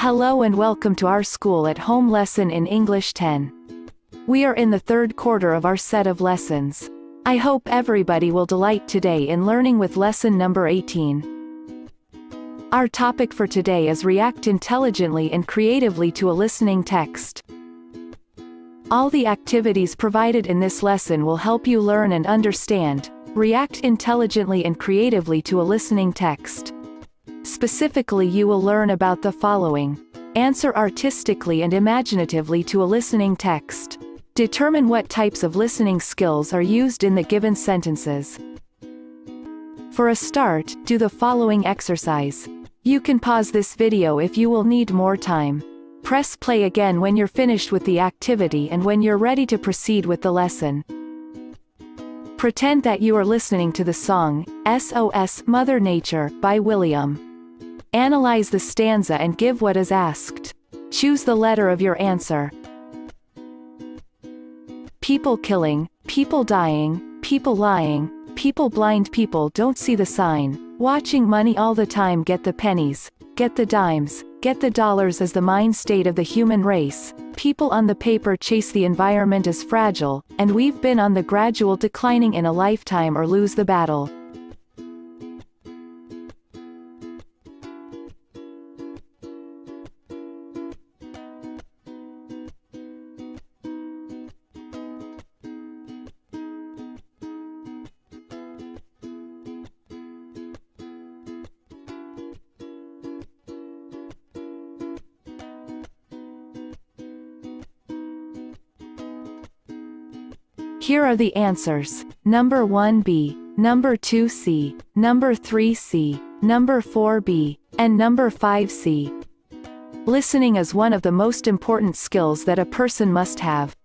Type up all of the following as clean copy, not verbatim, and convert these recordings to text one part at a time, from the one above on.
Hello and welcome to our school at home lesson in English 10. We are in the third quarter of our set of lessons. I hope everybody will delight today in learning with lesson number 18. Our topic for today is react intelligently and creatively to a listening text. All the activities provided in this lesson will help you learn and understand, react intelligently and creatively to a listening text. Specifically, you will learn about the following. Answer artistically and imaginatively to a listening text. Determine what types of listening skills are used in the given sentences. For a start, do the following exercise. You can pause this video if you will need more time. Press play again when you're finished with the activity and when you're ready to proceed with the lesson. Pretend that you are listening to the song, SOS Mother Nature, by William. Analyze the stanza and give what is asked. Choose the letter of your answer. People killing, people dying, people lying, people blind, people don't see the sign, watching money all the time, get the pennies, get the dimes, get the dollars as the mind state of the human race, people on the paper chase the environment as fragile, and we've been on the gradual declining in a lifetime or lose the battle. Here are the answers. Number 1B, number 2C, number 3C, number 4B, and number 5C. Listening is one of the most important skills that a person must have.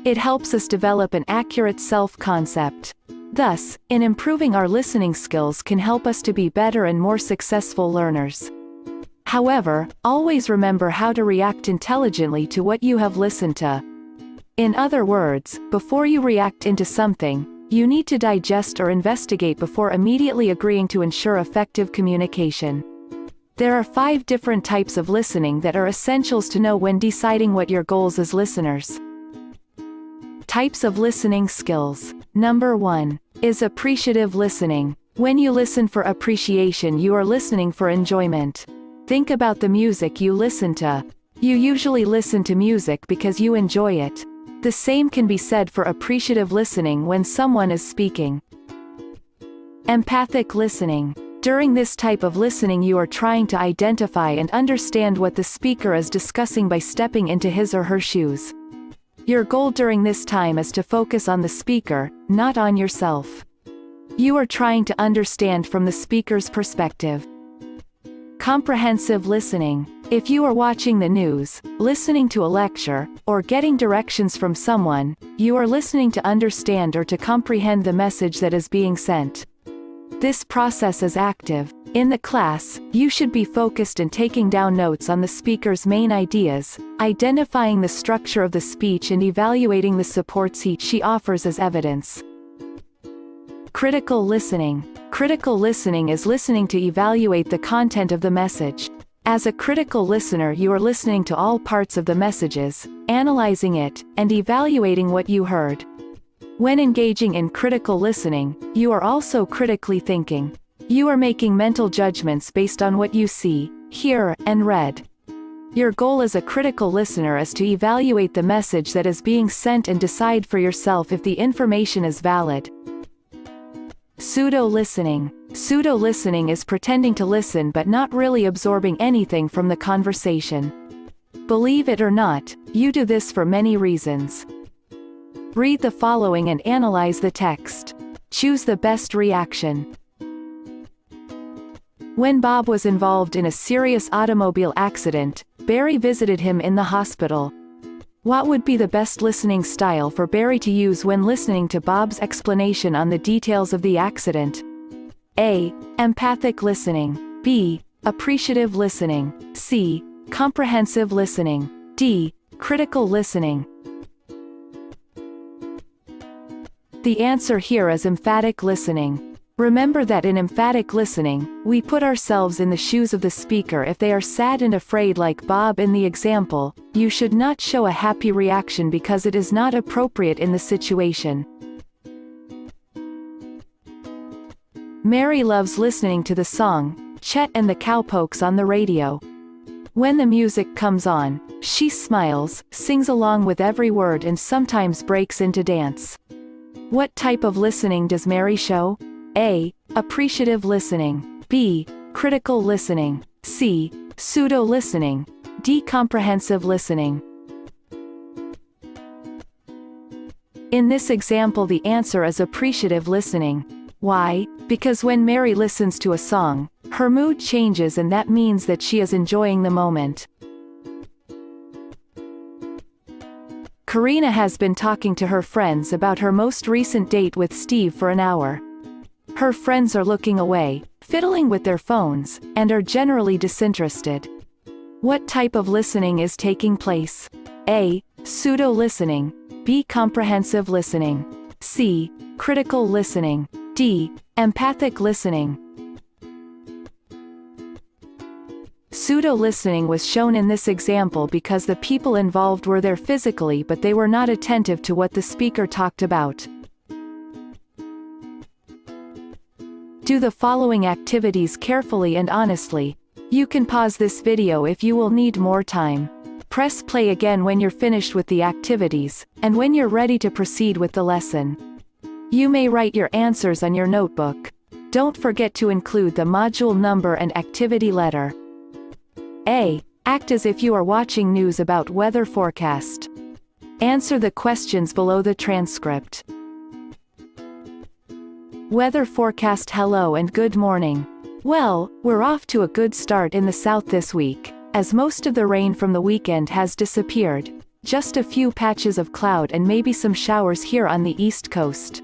It helps us develop an accurate self-concept. Thus, in improving our listening skills can help us to be better and more successful learners. However, always remember how to react intelligently to what you have listened to. In other words, before you react into something, you need to digest or investigate before immediately agreeing to ensure effective communication. There are 5 different types of listening that are essentials to know when deciding what your goals as listeners. Types of listening skills. Number 1 is appreciative listening. When you listen for appreciation, you are listening for enjoyment. Think about the music you listen to. You usually listen to music because you enjoy it. The same can be said for appreciative listening when someone is speaking. Empathic listening. During this type of listening, you are trying to identify and understand what the speaker is discussing by stepping into his or her shoes. Your goal during this time is to focus on the speaker, not on yourself. You are trying to understand from the speaker's perspective. Comprehensive listening. If you are watching the news, listening to a lecture, or getting directions from someone, you are listening to understand or to comprehend the message that is being sent. This process is active. In the class, you should be focused and taking down notes on the speaker's main ideas, identifying the structure of the speech and evaluating the supports she offers as evidence. Critical listening. Critical listening is listening to evaluate the content of the message. As a critical listener, you are listening to all parts of the messages, analyzing it, and evaluating what you heard. When engaging in critical listening, you are also critically thinking. You are making mental judgments based on what you see, hear, and read. Your goal as a critical listener is to evaluate the message that is being sent and decide for yourself if the information is valid. Pseudo-listening. Pseudo-listening is pretending to listen but not really absorbing anything from the conversation. Believe it or not, you do this for many reasons. Read the following and analyze the text. Choose the best reaction. When Bob was involved in a serious automobile accident, Barry visited him in the hospital. What would be the best listening style for Barry to use when listening to Bob's explanation on the details of the accident? A. Empathic listening. B. Appreciative listening. C. Comprehensive listening. D. Critical listening. The answer here is emphatic listening. Remember that in emphatic listening, we put ourselves in the shoes of the speaker. If they are sad and afraid like Bob in the example, you should not show a happy reaction because it is not appropriate in the situation. Mary loves listening to the song, Chet and the Cowpokes on the radio. When the music comes on, she smiles, sings along with every word and sometimes breaks into dance. What type of listening does Mary show? A. Appreciative listening. B. Critical listening. C. Pseudo-listening. D. Comprehensive listening. In this example, the answer is appreciative listening. Why? Because when Mary listens to a song, her mood changes, and that means that she is enjoying the moment. Karina has been talking to her friends about her most recent date with Steve for an hour. Her friends are looking away, fiddling with their phones, and are generally disinterested. What type of listening is taking place? A. Pseudo-listening. B. Comprehensive listening. C. Critical listening. D. Empathic listening. Pseudo-listening was shown in this example because the people involved were there physically, but they were not attentive to what the speaker talked about. Do the following activities carefully and honestly. You can pause this video if you will need more time. Press play again when you're finished with the activities, and when you're ready to proceed with the lesson. You may write your answers on your notebook. Don't forget to include the module number and activity letter. A. Act as if you are watching news about weather forecast. Answer the questions below the transcript. Weather forecast. Hello and good morning. Well, we're off to a good start in the south this week, as most of the rain from the weekend has disappeared. Just a few patches of cloud and maybe some showers here on the east coast.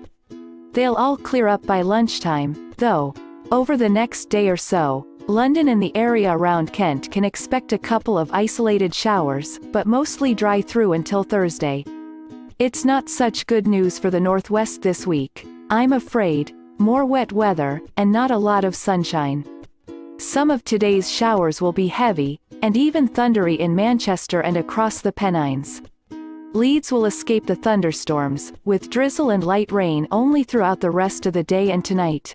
They'll all clear up by lunchtime, though. Over the next day or so, London and the area around Kent can expect a couple of isolated showers, but mostly dry through until Thursday. It's not such good news for the northwest this week, I'm afraid. More wet weather, and not a lot of sunshine. Some of today's showers will be heavy, and even thundery in Manchester and across the Pennines. Leeds will escape the thunderstorms, with drizzle and light rain only throughout the rest of the day and tonight.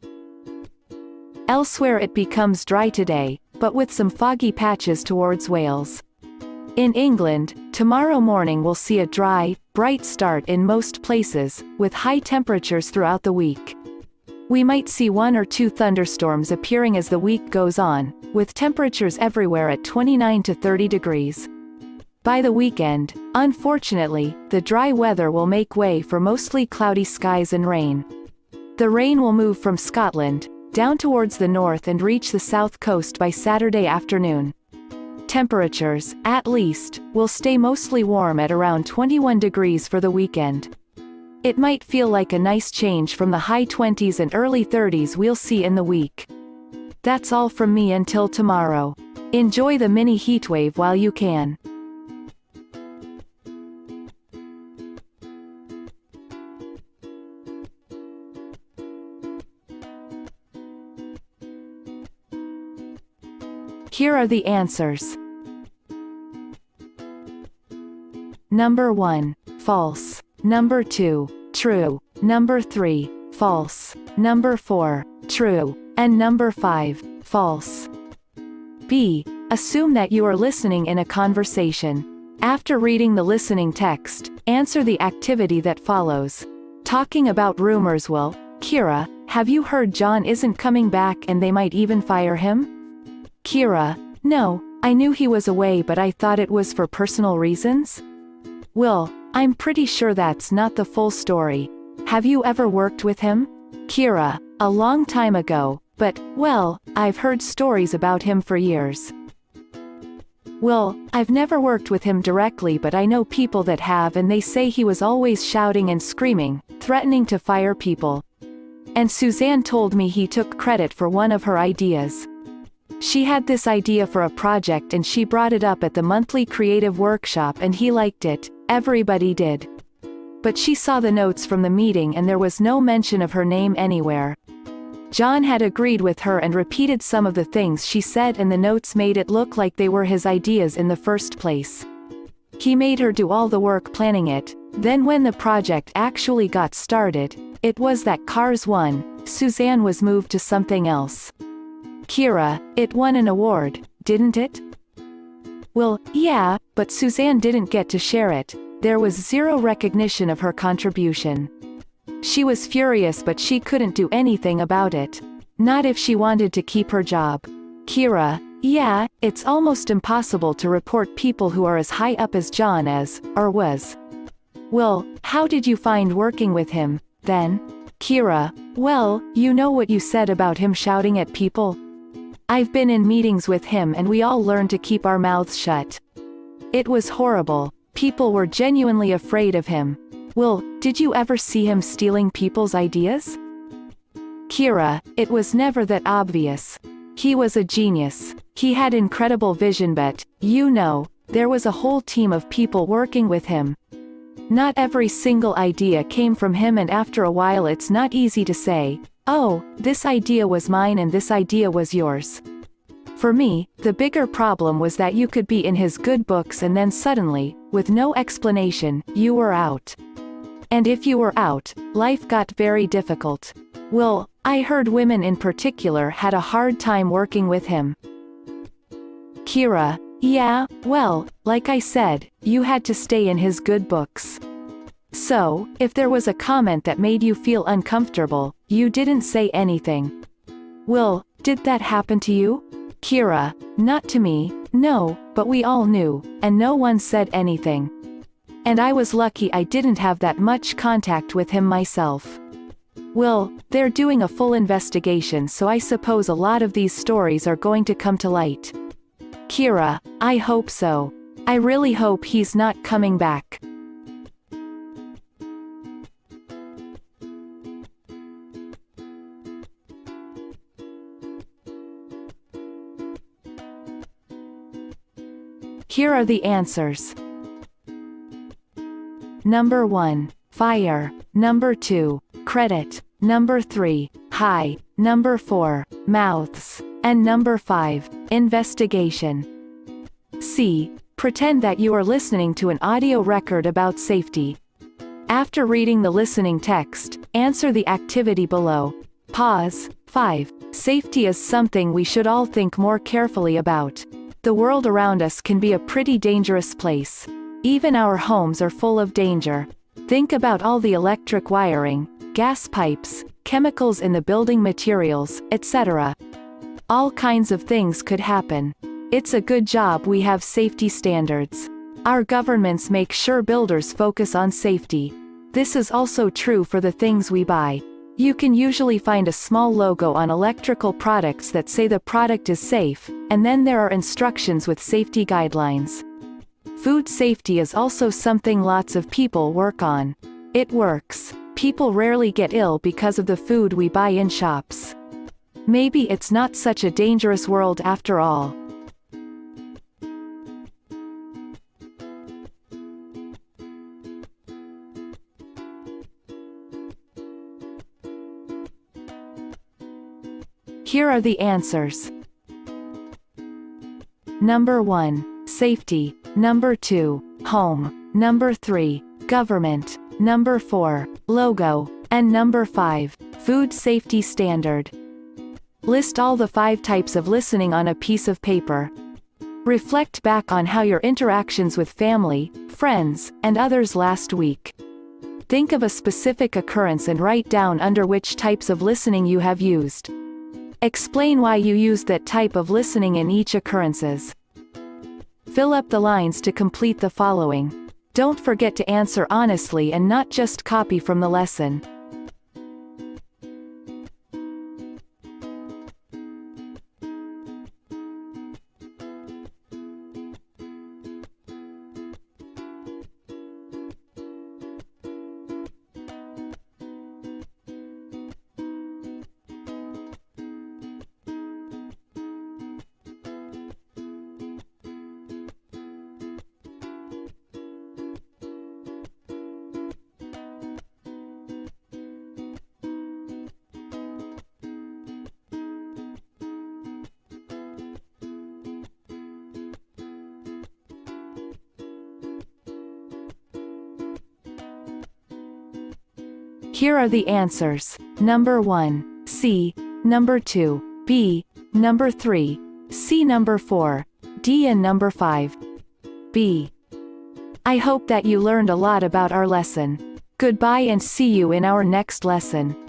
Elsewhere it becomes dry today, but with some foggy patches towards Wales. In England, tomorrow morning will see a dry, bright start in most places, with high temperatures throughout the week. We might see 1 or 2 thunderstorms appearing as the week goes on, with temperatures everywhere at 29 to 30 degrees. By the weekend, unfortunately, the dry weather will make way for mostly cloudy skies and rain. The rain will move from Scotland, down towards the north and reach the south coast by Saturday afternoon. Temperatures, at least, will stay mostly warm at around 21 degrees for the weekend. It might feel like a nice change from the high 20s and early 30s we'll see in the week. That's all from me until tomorrow. Enjoy the mini heatwave while you can. Here are the answers. Number 1, false. Number 2, true. Number 3, false. Number 4, true. And number 5, false. B. Assume that you are listening in a conversation. After reading the listening text, answer the activity that follows. Talking about rumors. Well, Kira, have you heard John isn't coming back and they might even fire him? Kira, no, I knew he was away but I thought it was for personal reasons. Will, I'm pretty sure that's not the full story. Have you ever worked with him? Kira, a long time ago, but, well, I've heard stories about him for years. Will, I've never worked with him directly but I know people that have and they say he was always shouting and screaming, threatening to fire people. And Suzanne told me he took credit for one of her ideas. She had this idea for a project and she brought it up at the monthly creative workshop and he liked it, everybody did. But she saw the notes from the meeting and there was no mention of her name anywhere. John had agreed with her and repeated some of the things she said, and the notes made it look like they were his ideas in the first place. He made her do all the work planning it. Then when the project actually got started, it was that Cars won. Suzanne was moved to something else. Kira, it won an award, didn't it? Well, yeah, but Suzanne didn't get to share it. There was zero recognition of her contribution. She was furious, but she couldn't do anything about it. Not if she wanted to keep her job. Kira, yeah, it's almost impossible to report people who are as high up as John as, or was. Well, how did you find working with him, then? Kira, well, you know what you said about him shouting at people? I've been in meetings with him and we all learned to keep our mouths shut. It was horrible. People were genuinely afraid of him. Well, did you ever see him stealing people's ideas? Kira, it was never that obvious. He was a genius. He had incredible vision, but, you know, there was a whole team of people working with him. Not every single idea came from him, and after a while it's not easy to say, oh, this idea was mine and this idea was yours. For me, the bigger problem was that you could be in his good books and then suddenly, with no explanation, you were out. And if you were out, life got very difficult. Well, I heard women in particular had a hard time working with him. Kira, yeah, well, like I said, you had to stay in his good books. So, if there was a comment that made you feel uncomfortable, you didn't say anything. Well, did that happen to you? Kira, not to me, no, but we all knew, and no one said anything. And I was lucky I didn't have that much contact with him myself. Well, they're doing a full investigation, so I suppose a lot of these stories are going to come to light. Kira, I hope so. I really hope he's not coming back. Here are the answers. Number 1. Fire. Number 2. Credit. Number 3. High. Number 4. Mouths. And number 5. Investigation. C. Pretend that you are listening to an audio record about safety. After reading the listening text, answer the activity below. Pause. 5. Safety is something we should all think more carefully about. The world around us can be a pretty dangerous place. Even our homes are full of danger. Think about all the electric wiring, gas pipes, chemicals in the building materials, etc. All kinds of things could happen. It's a good job we have safety standards. Our governments make sure builders focus on safety. This is also true for the things we buy. You can usually find a small logo on electrical products that say the product is safe, and then there are instructions with safety guidelines. Food safety is also something lots of people work on. It works. People rarely get ill because of the food we buy in shops. Maybe it's not such a dangerous world after all. Here are the answers. Number 1. Safety. Number 2. Home. Number 3. Government. Number 4. Logo. And number 5. Food safety standard. List all the 5 types of listening on a piece of paper. Reflect back on how your interactions with family, friends, and others last week. Think of a specific occurrence and write down under which types of listening you have used. Explain why you used that type of listening in each occurrences. Fill up the lines to complete the following. Don't forget to answer honestly and not just copy from the lesson. Here are the answers. Number 1, C. Number 2, B. Number 3, C. Number 4, D. And number 5, B. I hope that you learned a lot about our lesson. Goodbye and see you in our next lesson.